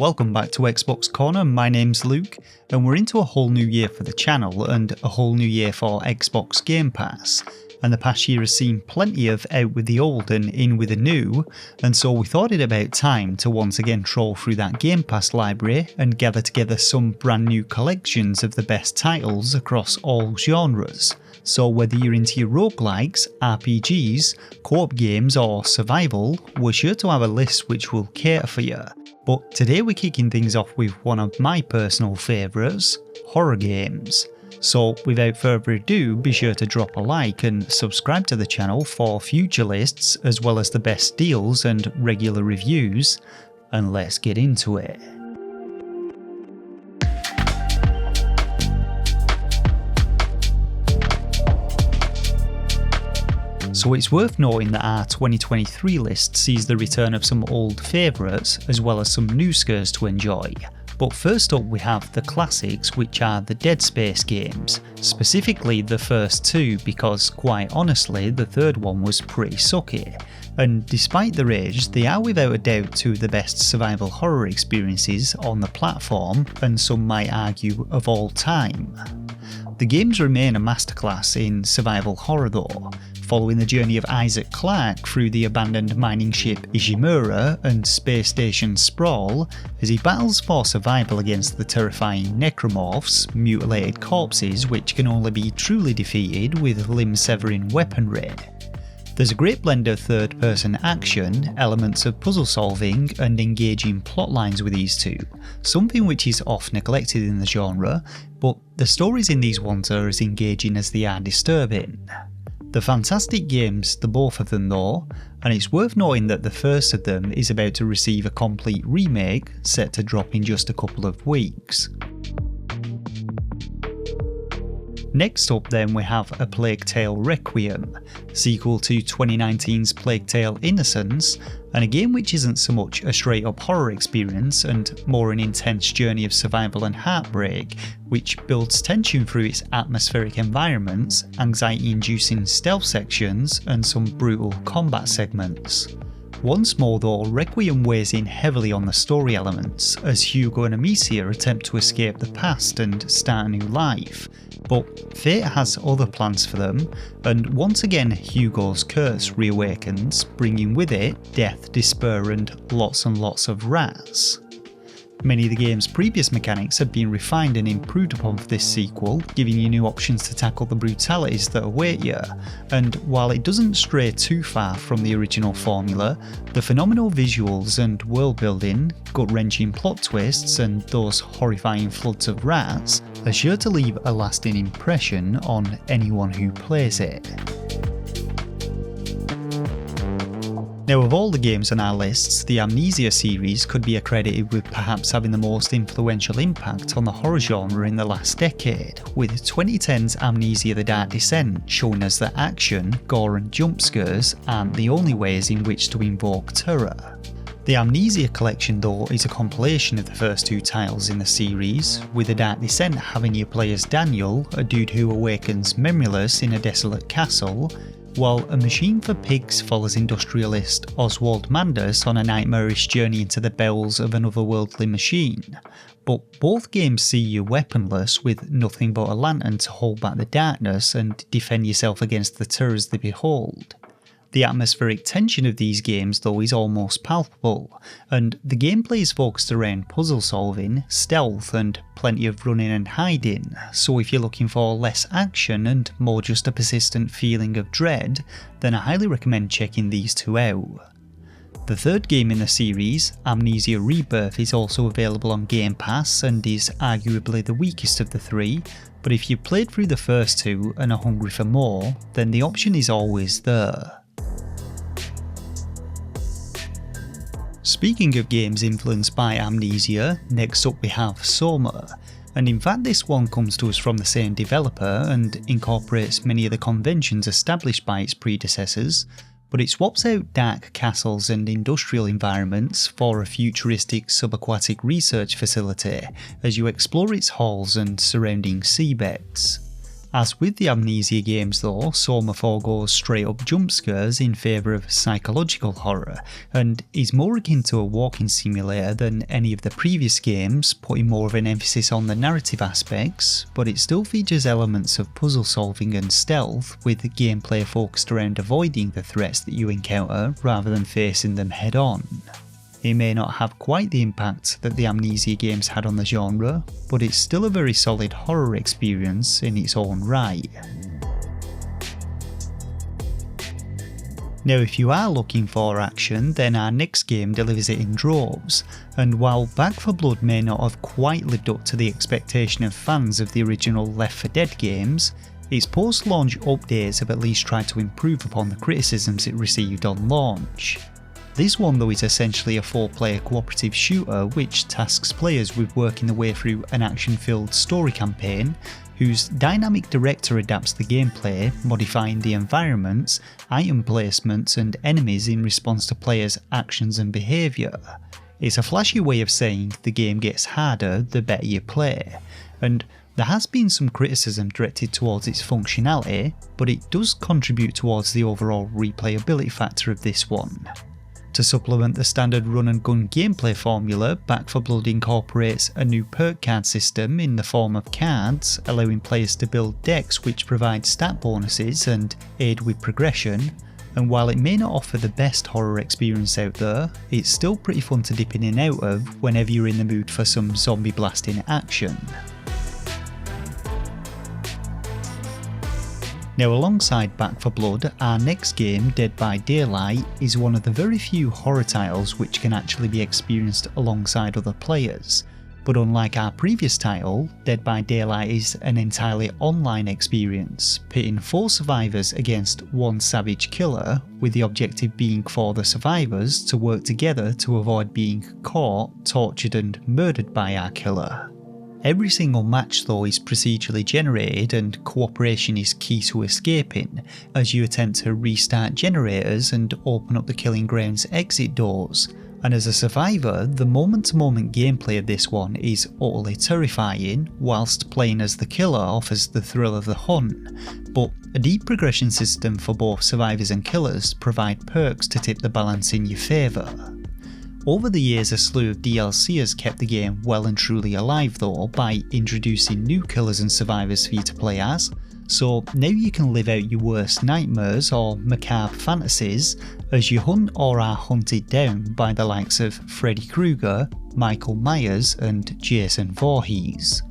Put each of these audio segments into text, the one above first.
Welcome back to XboxCorner, my name's Luke, and we're into a whole new year for the channel and a whole new year for Xbox Game Pass. And the past year has seen plenty of out with the old and in with the new, and so we thought it about time to once again troll through that Game Pass library and gather together some brand new collections of the best titles across all genres. So whether you're into your roguelikes, RPGs, co-op games or survival, we're sure to have a list which will cater for you. But today we're kicking things off with one of my personal favourites, horror games. So without further ado, be sure to drop a like and subscribe to the channel for future lists as well as the best deals and regular reviews, and let's get into it. So it's worth noting that our 2023 list sees the return of some old favourites as well as some new scares to enjoy. But first up we have the classics, which are the Dead Space games, specifically the first two because quite honestly the third one was pretty sucky, and despite their age they are without a doubt two of the best survival horror experiences on the platform, and some might argue of all time. The games remain a masterclass in survival horror though, following the journey of Isaac Clarke through the abandoned mining ship Ishimura and space station Sprawl as he battles for survival against the terrifying necromorphs, mutilated corpses which can only be truly defeated with limb-severing weaponry. There's a great blend of third-person action, elements of puzzle solving and engaging plot lines with these two, something which is oft neglected in the genre, but the stories in these ones are as engaging as they are disturbing. They're fantastic games, the both of them though, and it's worth noting that the first of them is about to receive a complete remake set to drop in just a couple of weeks. Next up then we have A Plague Tale Requiem, sequel to 2019's Plague Tale Innocence, and a game which isn't so much a straight up horror experience and more an intense journey of survival and heartbreak, which builds tension through its atmospheric environments, anxiety inducing stealth sections and some brutal combat segments. Once more though, Requiem weighs in heavily on the story elements as Hugo and Amnesia attempt to escape the past and start a new life, but fate has other plans for them, and once again Hugo's curse reawakens, bringing with it death, despair and lots of rats. Many of the game's previous mechanics have been refined and improved upon for this sequel, giving you new options to tackle the brutalities that await you, and while it doesn't stray too far from the original formula, the phenomenal visuals and world building, gut-wrenching plot twists and those horrifying floods of rats are sure to leave a lasting impression on anyone who plays it. Now of all the games on our lists, the Amnesia series could be accredited with perhaps having the most influential impact on the horror genre in the last decade, with 2010's Amnesia: The Dark Descent showing us that action, gore and jump scares aren't the only ways in which to invoke terror. The Amnesia collection though is a compilation of the first two titles in the series, with The Dark Descent having you play as Daniel, a dude who awakens memoryless in a desolate castle, while A Machine for Pigs follows industrialist Oswald Manders on a nightmarish journey into the bowels of an otherworldly machine. But both games see you weaponless with nothing but a lantern to hold back the darkness and defend yourself against the terrors they behold. The atmospheric tension of these games though is almost palpable, and the gameplay is focused around puzzle solving, stealth and plenty of running and hiding, so if you're looking for less action and more just a persistent feeling of dread, then I highly recommend checking these two out. The third game in the series, Amnesia Rebirth, is also available on Game Pass and is arguably the weakest of the three, but if you've played through the first two and are hungry for more, then the option is always there. Speaking of games influenced by Amnesia, next up we have SOMA, and in fact this one comes to us from the same developer and incorporates many of the conventions established by its predecessors, but it swaps out dark castles and industrial environments for a futuristic subaquatic research facility as you explore its halls and surrounding seabeds. As with the Amnesia games though, SOMA foregoes straight up jump scares in favour of psychological horror, and is more akin to a walking simulator than any of the previous games, putting more of an emphasis on the narrative aspects, but it still features elements of puzzle solving and stealth, with gameplay focused around avoiding the threats that you encounter rather than facing them head on. It may not have quite the impact that the Amnesia games had on the genre, but it's still a very solid horror experience in its own right. Now if you are looking for action, then our next game delivers it in droves, and while Back 4 Blood may not have quite lived up to the expectation of fans of the original Left 4 Dead games, its post-launch updates have at least tried to improve upon the criticisms it received on launch. This one though is essentially a 4-player cooperative shooter which tasks players with working their way through an action-filled story campaign, whose dynamic director adapts the gameplay, modifying the environments, item placements and enemies in response to players' actions and behaviour. It's a flashy way of saying the game gets harder the better you play, and there has been some criticism directed towards its functionality, but it does contribute towards the overall replayability factor of this one. To supplement the standard run and gun gameplay formula, Back 4 Blood incorporates a new perk card system in the form of cards, allowing players to build decks which provide stat bonuses and aid with progression, and while it may not offer the best horror experience out there, it's still pretty fun to dip in and out of whenever you're in the mood for some zombie blasting action. Now alongside Back 4 Blood, our next game, Dead by Daylight, is one of the very few horror titles which can actually be experienced alongside other players, but unlike our previous title, Dead by Daylight is an entirely online experience, pitting 4 survivors against 1 savage killer, with the objective being for the survivors to work together to avoid being caught, tortured and murdered by our killer. Every single match though is procedurally generated and cooperation is key to escaping, as you attempt to restart generators and open up the killing ground's exit doors, and as a survivor, the moment-to-moment gameplay of this one is utterly terrifying, whilst playing as the killer offers the thrill of the hunt, but a deep progression system for both survivors and killers provide perks to tip the balance in your favour. Over the years, a slew of DLC has kept the game well and truly alive though, by introducing new killers and survivors for you to play as, so now you can live out your worst nightmares or macabre fantasies as you hunt or are hunted down by the likes of Freddy Krueger, Michael Myers and Jason Voorhees.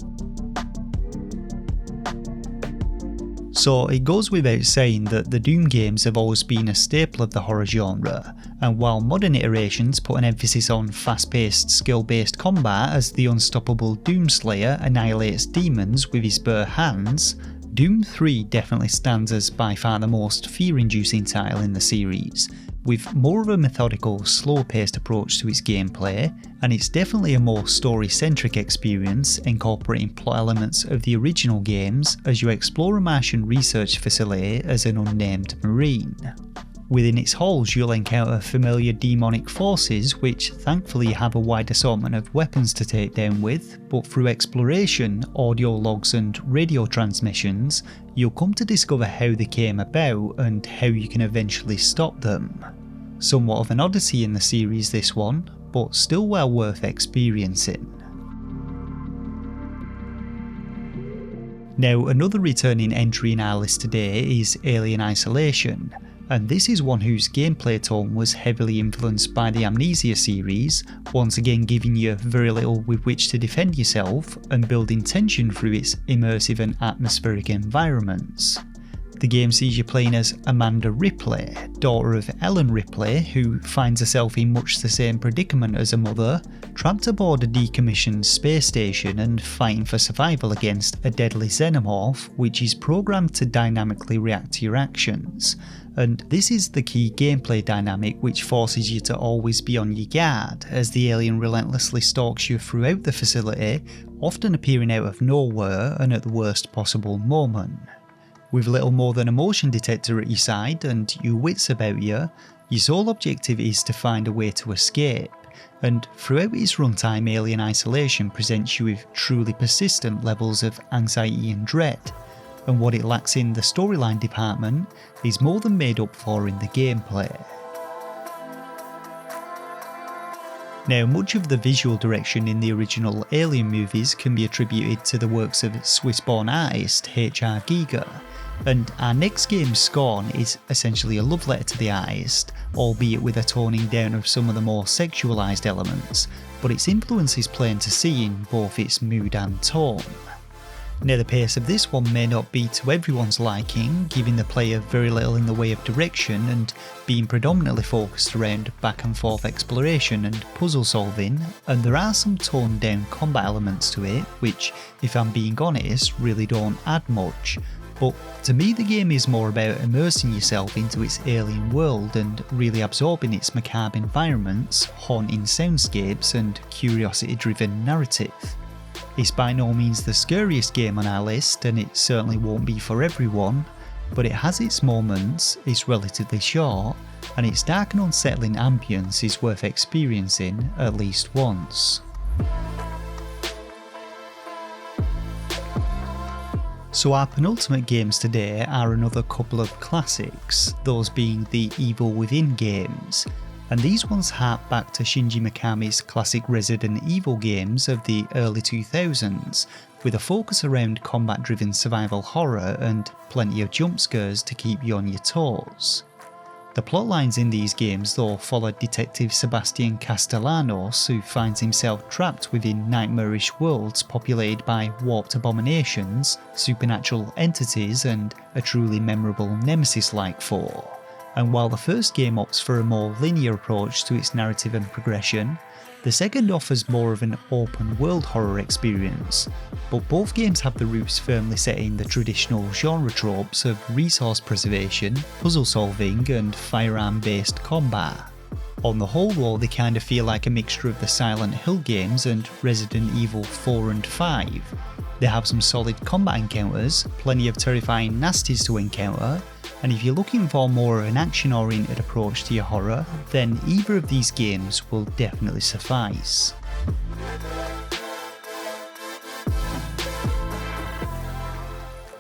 So it goes without saying that the Doom games have always been a staple of the horror genre, and while modern iterations put an emphasis on fast-paced, skill-based combat as the unstoppable Doomslayer annihilates demons with his bare hands, Doom 3 definitely stands as by far the most fear-inducing title in the series, with more of a methodical, slow-paced approach to its gameplay, and it's definitely a more story-centric experience incorporating plot elements of the original games as you explore a Martian research facility as an unnamed Marine. Within its halls you'll encounter familiar demonic forces which thankfully have a wide assortment of weapons to take down with, but through exploration, audio logs and radio transmissions, you'll come to discover how they came about and how you can eventually stop them. Somewhat of an odyssey in the series this one, but still well worth experiencing. Now another returning entry in our list today is Alien Isolation, and this is one whose gameplay tone was heavily influenced by the Amnesia series, once again giving you very little with which to defend yourself and building tension through its immersive and atmospheric environments. The game sees you playing as Amanda Ripley, daughter of Ellen Ripley, who finds herself in much the same predicament as her mother, trapped aboard a decommissioned space station and fighting for survival against a deadly xenomorph which is programmed to dynamically react to your actions. And this is the key gameplay dynamic which forces you to always be on your guard as the alien relentlessly stalks you throughout the facility, often appearing out of nowhere and at the worst possible moment. With little more than a motion detector at your side and your wits about you, your sole objective is to find a way to escape, and throughout its runtime Alien Isolation presents you with truly persistent levels of anxiety and dread, and what it lacks in the storyline department is more than made up for in the gameplay. Now, much of the visual direction in the original Alien movies can be attributed to the works of Swiss-born artist H.R. Giger, and our next game, Scorn, is essentially a love letter to the artist, albeit with a toning down of some of the more sexualised elements, but its influence is plain to see in both its mood and tone. Now, the pace of this one may not be to everyone's liking, giving the player very little in the way of direction and being predominantly focused around back and forth exploration and puzzle solving, and there are some toned down combat elements to it, which, if I'm being honest, really don't add much. But to me, the game is more about immersing yourself into its alien world and really absorbing its macabre environments, haunting soundscapes and curiosity-driven narrative. It's by no means the scariest game on our list, and it certainly won't be for everyone, but it has its moments, it's relatively short, and its dark and unsettling ambience is worth experiencing at least once. So our penultimate games today are another couple of classics, those being the Evil Within games, and these ones hark back to Shinji Mikami's classic Resident Evil games of the early 2000s, with a focus around combat-driven survival horror and plenty of jump scares to keep you on your toes. The plotlines in these games though follow Detective Sebastian Castellanos, who finds himself trapped within nightmarish worlds populated by warped abominations, supernatural entities and a truly memorable nemesis-like foe. And while the first game opts for a more linear approach to its narrative and progression, the second offers more of an open world horror experience, but both games have the roots firmly set in the traditional genre tropes of resource preservation, puzzle solving and firearm based combat. On the whole though, they kind of feel like a mixture of the Silent Hill games and Resident Evil 4 and 5. They have some solid combat encounters, plenty of terrifying nasties to encounter, and if you're looking for more of an action-oriented approach to your horror, then either of these games will definitely suffice.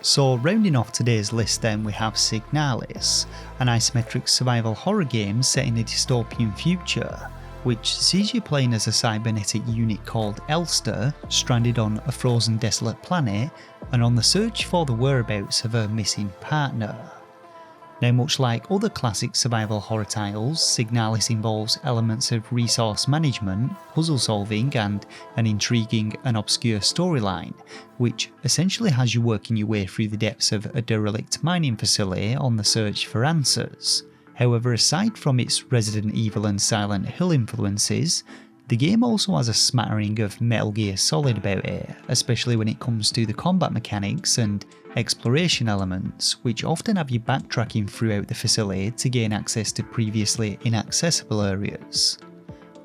So rounding off today's list then, we have Signalis, an isometric survival horror game set in a dystopian future, which sees you playing as a cybernetic unit called Elster, stranded on a frozen desolate planet and on the search for the whereabouts of a missing partner. Now, much like other classic survival horror titles, Signalis involves elements of resource management, puzzle solving and an intriguing and obscure storyline, which essentially has you working your way through the depths of a derelict mining facility on the search for answers. However, aside from its Resident Evil and Silent Hill influences, the game also has a smattering of Metal Gear Solid about it, especially when it comes to the combat mechanics and exploration elements, which often have you backtracking throughout the facility to gain access to previously inaccessible areas.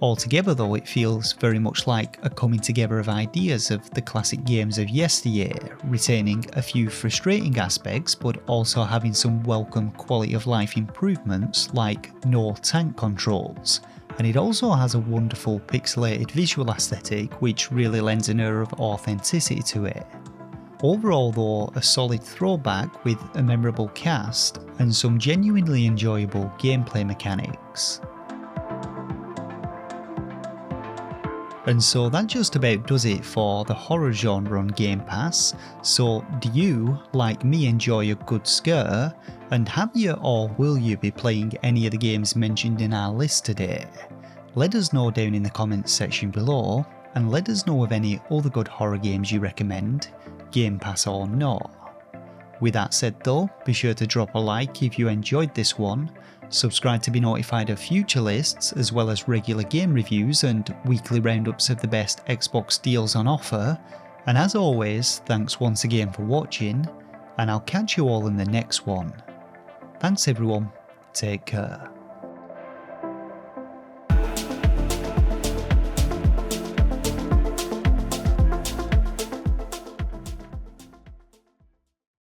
Altogether though, it feels very much like a coming together of ideas of the classic games of yesteryear, retaining a few frustrating aspects but also having some welcome quality of life improvements like no tank controls. And it also has a wonderful pixelated visual aesthetic which really lends an air of authenticity to it. Overall though, a solid throwback with a memorable cast and some genuinely enjoyable gameplay mechanics. And so that just about does it for the horror genre on Game Pass. So do you, like me, enjoy a good scare? And have you or will you be playing any of the games mentioned in our list today? Let us know down in the comments section below, and let us know of any other good horror games you recommend, Game Pass or not. With that said though, be sure to drop a like if you enjoyed this one, subscribe to be notified of future lists as well as regular game reviews and weekly roundups of the best Xbox deals on offer, and as always, thanks once again for watching, and I'll catch you all in the next one. Thanks everyone, take care.